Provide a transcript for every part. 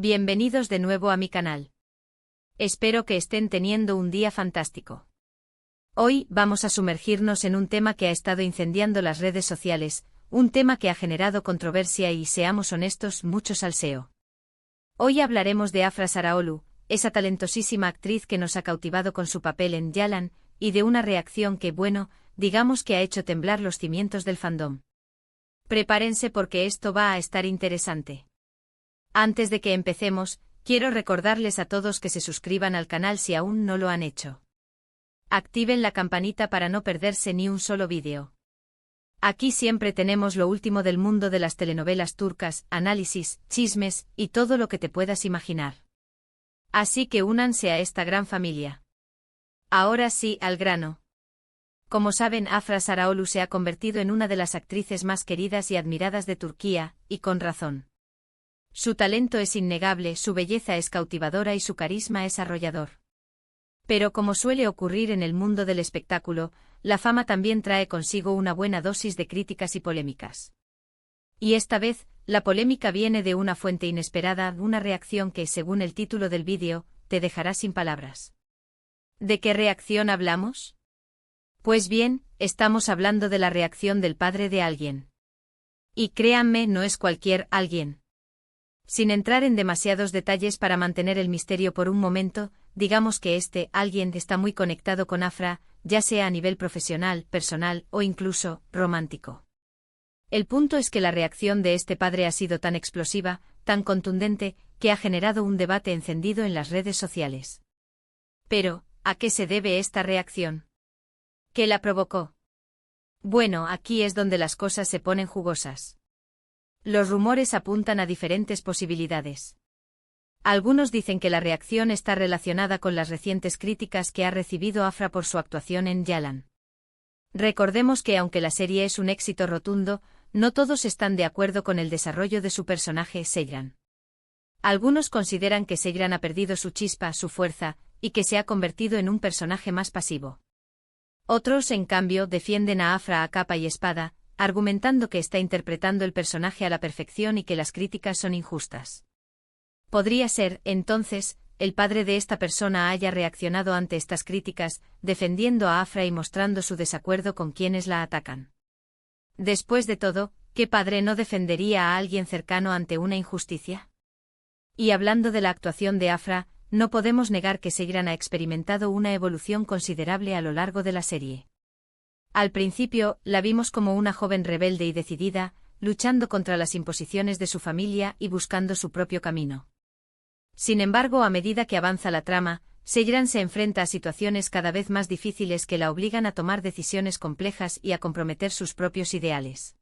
Bienvenidos de nuevo a mi canal. Espero que estén teniendo un día fantástico. Hoy vamos a sumergirnos en un tema que ha estado incendiando las redes sociales, un tema que ha generado controversia y, seamos honestos, mucho salseo. Hoy hablaremos de Afra Saraholu, esa talentosísima actriz que nos ha cautivado con su papel en Yalan, y de una reacción que, bueno, digamos que ha hecho temblar los cimientos del fandom. Prepárense porque esto va a estar interesante. Antes de que empecemos, quiero recordarles a todos que se suscriban al canal si aún no lo han hecho. Activen la campanita para no perderse ni un solo vídeo. Aquí siempre tenemos lo último del mundo de las telenovelas turcas, análisis, chismes y todo lo que te puedas imaginar. Así que únanse a esta gran familia. Ahora sí, al grano. Como saben, Afra Saraholu se ha convertido en una de las actrices más queridas y admiradas de Turquía, y con razón. Su talento es innegable, su belleza es cautivadora y su carisma es arrollador. Pero como suele ocurrir en el mundo del espectáculo, la fama también trae consigo una buena dosis de críticas y polémicas. Y esta vez, la polémica viene de una fuente inesperada, una reacción que, según el título del vídeo, te dejará sin palabras. ¿De qué reacción hablamos? Pues bien, estamos hablando de la reacción del padre de alguien. Y créanme, no es cualquier alguien. Sin entrar en demasiados detalles para mantener el misterio por un momento, digamos que este alguien está muy conectado con Afra, ya sea a nivel profesional, personal o incluso romántico. El punto es que la reacción de este padre ha sido tan explosiva, tan contundente, que ha generado un debate encendido en las redes sociales. Pero, ¿a qué se debe esta reacción? ¿Qué la provocó? Bueno, aquí es donde las cosas se ponen jugosas. Los rumores apuntan a diferentes posibilidades. Algunos dicen que la reacción está relacionada con las recientes críticas que ha recibido Afra por su actuación en Yalan. Recordemos que aunque la serie es un éxito rotundo, no todos están de acuerdo con el desarrollo de su personaje Seyran. Algunos consideran que Seyran ha perdido su chispa, su fuerza, y que se ha convertido en un personaje más pasivo. Otros, en cambio, defienden a Afra a capa y espada, argumentando que está interpretando el personaje a la perfección y que las críticas son injustas. Podría ser, entonces, el padre de esta persona haya reaccionado ante estas críticas, defendiendo a Afra y mostrando su desacuerdo con quienes la atacan. Después de todo, ¿qué padre no defendería a alguien cercano ante una injusticia? Y hablando de la actuación de Afra, no podemos negar que Seyran ha experimentado una evolución considerable a lo largo de la serie. Al principio, la vimos como una joven rebelde y decidida, luchando contra las imposiciones de su familia y buscando su propio camino. Sin embargo, a medida que avanza la trama, Seyran se enfrenta a situaciones cada vez más difíciles que la obligan a tomar decisiones complejas y a comprometer sus propios ideales.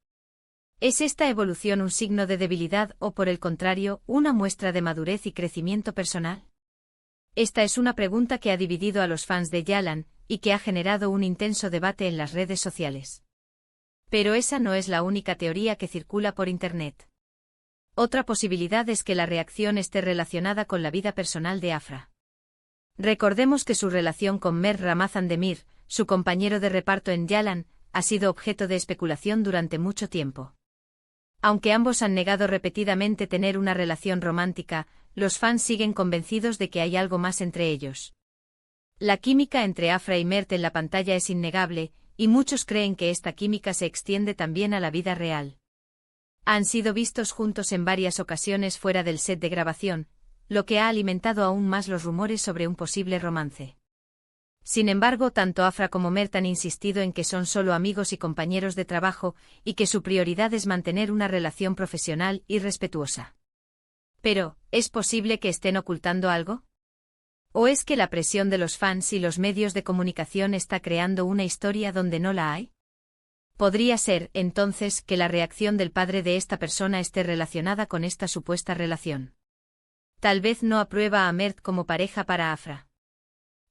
¿Es esta evolución un signo de debilidad o, por el contrario, una muestra de madurez y crecimiento personal? Esta es una pregunta que ha dividido a los fans de Yalan, y que ha generado un intenso debate en las redes sociales. Pero esa no es la única teoría que circula por Internet. Otra posibilidad es que la reacción esté relacionada con la vida personal de Afra. Recordemos que su relación con Mert Ramazan Demir, su compañero de reparto en Yalan, ha sido objeto de especulación durante mucho tiempo. Aunque ambos han negado repetidamente tener una relación romántica, los fans siguen convencidos de que hay algo más entre ellos. La química entre Afra y Mert en la pantalla es innegable, y muchos creen que esta química se extiende también a la vida real. Han sido vistos juntos en varias ocasiones fuera del set de grabación, lo que ha alimentado aún más los rumores sobre un posible romance. Sin embargo, tanto Afra como Mert han insistido en que son solo amigos y compañeros de trabajo, y que su prioridad es mantener una relación profesional y respetuosa. Pero, ¿es posible que estén ocultando algo? ¿O es que la presión de los fans y los medios de comunicación está creando una historia donde no la hay? Podría ser, entonces, que la reacción del padre de esta persona esté relacionada con esta supuesta relación. Tal vez no aprueba a Mert como pareja para Afra.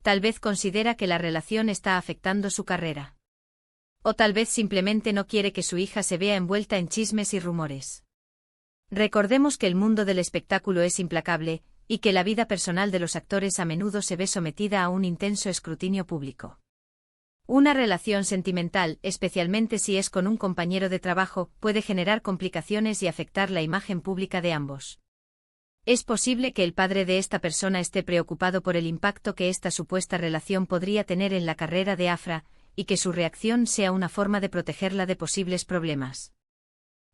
Tal vez considera que la relación está afectando su carrera. O tal vez simplemente no quiere que su hija se vea envuelta en chismes y rumores. Recordemos que el mundo del espectáculo es implacable, y que la vida personal de los actores a menudo se ve sometida a un intenso escrutinio público. Una relación sentimental, especialmente si es con un compañero de trabajo, puede generar complicaciones y afectar la imagen pública de ambos. Es posible que el padre de esta persona esté preocupado por el impacto que esta supuesta relación podría tener en la carrera de Afra, y que su reacción sea una forma de protegerla de posibles problemas.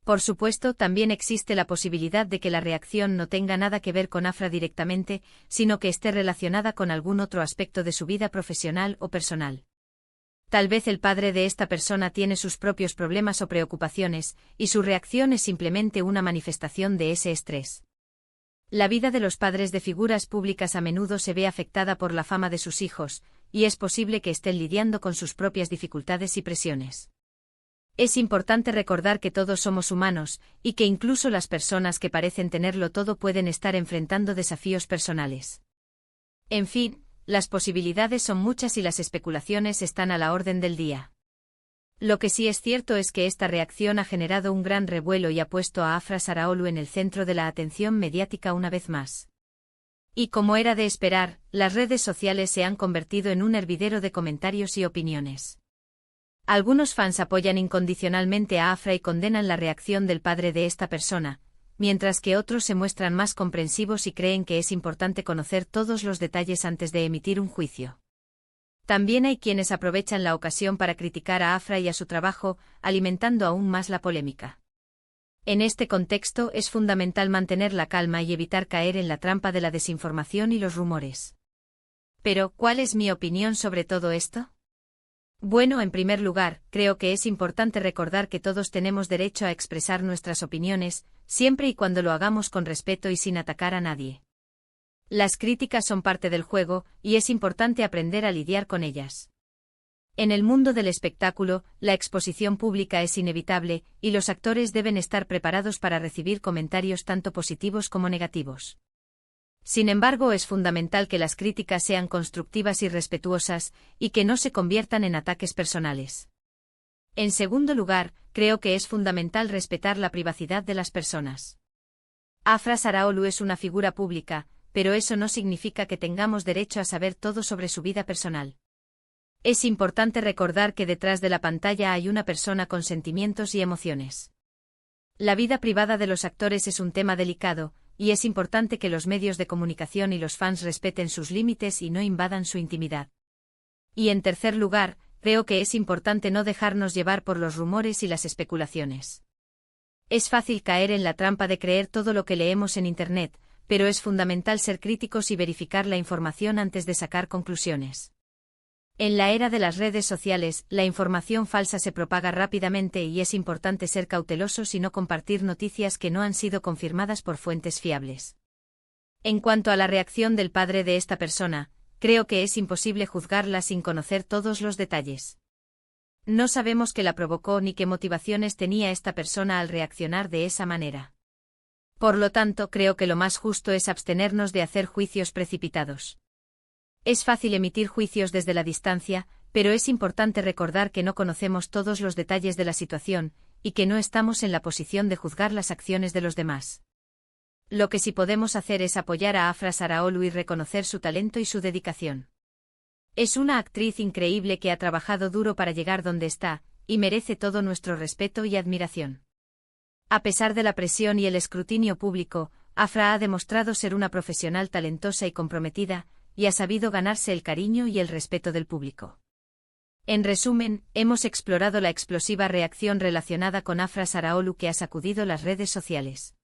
Por supuesto, también existe la posibilidad de que la reacción no tenga nada que ver con Afra directamente, sino que esté relacionada con algún otro aspecto de su vida profesional o personal. Tal vez el padre de esta persona tiene sus propios problemas o preocupaciones, y su reacción es simplemente una manifestación de ese estrés. La vida de los padres de figuras públicas a menudo se ve afectada por la fama de sus hijos, y es posible que estén lidiando con sus propias dificultades y presiones. Es importante recordar que todos somos humanos, y que incluso las personas que parecen tenerlo todo pueden estar enfrentando desafíos personales. En fin, las posibilidades son muchas y las especulaciones están a la orden del día. Lo que sí es cierto es que esta reacción ha generado un gran revuelo y ha puesto a Afra Saraalu en el centro de la atención mediática una vez más. Y como era de esperar, las redes sociales se han convertido en un hervidero de comentarios y opiniones. Algunos fans apoyan incondicionalmente a Afra y condenan la reacción del padre de esta persona, mientras que otros se muestran más comprensivos y creen que es importante conocer todos los detalles antes de emitir un juicio. También hay quienes aprovechan la ocasión para criticar a Afra y a su trabajo, alimentando aún más la polémica. En este contexto es fundamental mantener la calma y evitar caer en la trampa de la desinformación y los rumores. Pero, ¿cuál es mi opinión sobre todo esto? Bueno, en primer lugar, creo que es importante recordar que todos tenemos derecho a expresar nuestras opiniones, siempre y cuando lo hagamos con respeto y sin atacar a nadie. Las críticas son parte del juego, y es importante aprender a lidiar con ellas. En el mundo del espectáculo, la exposición pública es inevitable, y los actores deben estar preparados para recibir comentarios tanto positivos como negativos. Sin embargo, es fundamental que las críticas sean constructivas y respetuosas, y que no se conviertan en ataques personales. En segundo lugar, creo que es fundamental respetar la privacidad de las personas. Afra Saraalu es una figura pública, pero eso no significa que tengamos derecho a saber todo sobre su vida personal. Es importante recordar que detrás de la pantalla hay una persona con sentimientos y emociones. La vida privada de los actores es un tema delicado, y es importante que los medios de comunicación y los fans respeten sus límites y no invadan su intimidad. Y en tercer lugar, creo que es importante no dejarnos llevar por los rumores y las especulaciones. Es fácil caer en la trampa de creer todo lo que leemos en Internet, pero es fundamental ser críticos y verificar la información antes de sacar conclusiones. En la era de las redes sociales, la información falsa se propaga rápidamente y es importante ser cautelosos y no compartir noticias que no han sido confirmadas por fuentes fiables. En cuanto a la reacción del padre de esta persona, creo que es imposible juzgarla sin conocer todos los detalles. No sabemos qué la provocó ni qué motivaciones tenía esta persona al reaccionar de esa manera. Por lo tanto, creo que lo más justo es abstenernos de hacer juicios precipitados. Es fácil emitir juicios desde la distancia, pero es importante recordar que no conocemos todos los detalles de la situación, y que no estamos en la posición de juzgar las acciones de los demás. Lo que sí podemos hacer es apoyar a Afra Saraalu y reconocer su talento y su dedicación. Es una actriz increíble que ha trabajado duro para llegar donde está, y merece todo nuestro respeto y admiración. A pesar de la presión y el escrutinio público, Afra ha demostrado ser una profesional talentosa y comprometida, y ha sabido ganarse el cariño y el respeto del público. En resumen, hemos explorado la explosiva reacción relacionada con Afra Saraalu que ha sacudido las redes sociales.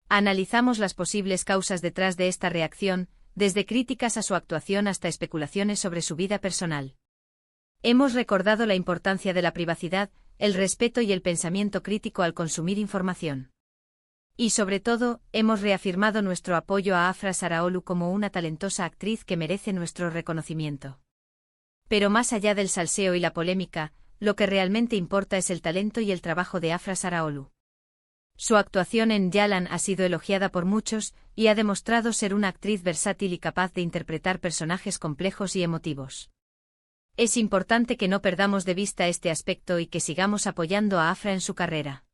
Analizamos las posibles causas detrás de esta reacción, desde críticas a su actuación hasta especulaciones sobre su vida personal. Hemos recordado la importancia de la privacidad, el respeto y el pensamiento crítico al consumir información. Y sobre todo, hemos reafirmado nuestro apoyo a Afra Saraalu como una talentosa actriz que merece nuestro reconocimiento. Pero más allá del salseo y la polémica, lo que realmente importa es el talento y el trabajo de Afra Saraalu. Su actuación en Jalan ha sido elogiada por muchos, y ha demostrado ser una actriz versátil y capaz de interpretar personajes complejos y emotivos. Es importante que no perdamos de vista este aspecto y que sigamos apoyando a Afra en su carrera.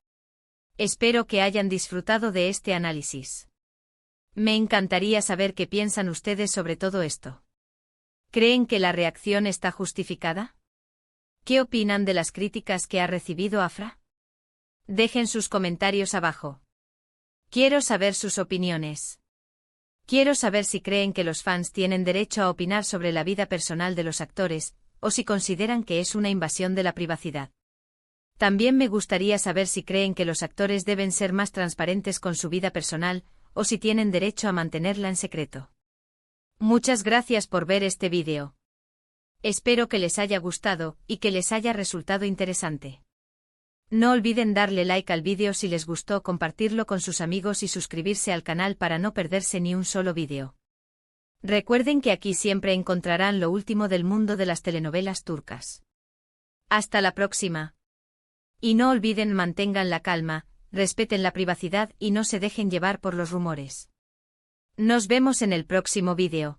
Espero que hayan disfrutado de este análisis. Me encantaría saber qué piensan ustedes sobre todo esto. ¿Creen que la reacción está justificada? ¿Qué opinan de las críticas que ha recibido Afra? Dejen sus comentarios abajo. Quiero saber sus opiniones. Quiero saber si creen que los fans tienen derecho a opinar sobre la vida personal de los actores, o si consideran que es una invasión de la privacidad. También me gustaría saber si creen que los actores deben ser más transparentes con su vida personal, o si tienen derecho a mantenerla en secreto. Muchas gracias por ver este vídeo. Espero que les haya gustado, y que les haya resultado interesante. No olviden darle like al vídeo si les gustó, compartirlo con sus amigos y suscribirse al canal para no perderse ni un solo vídeo. Recuerden que aquí siempre encontrarán lo último del mundo de las telenovelas turcas. Hasta la próxima. Y no olviden, mantengan la calma, respeten la privacidad y no se dejen llevar por los rumores. Nos vemos en el próximo vídeo.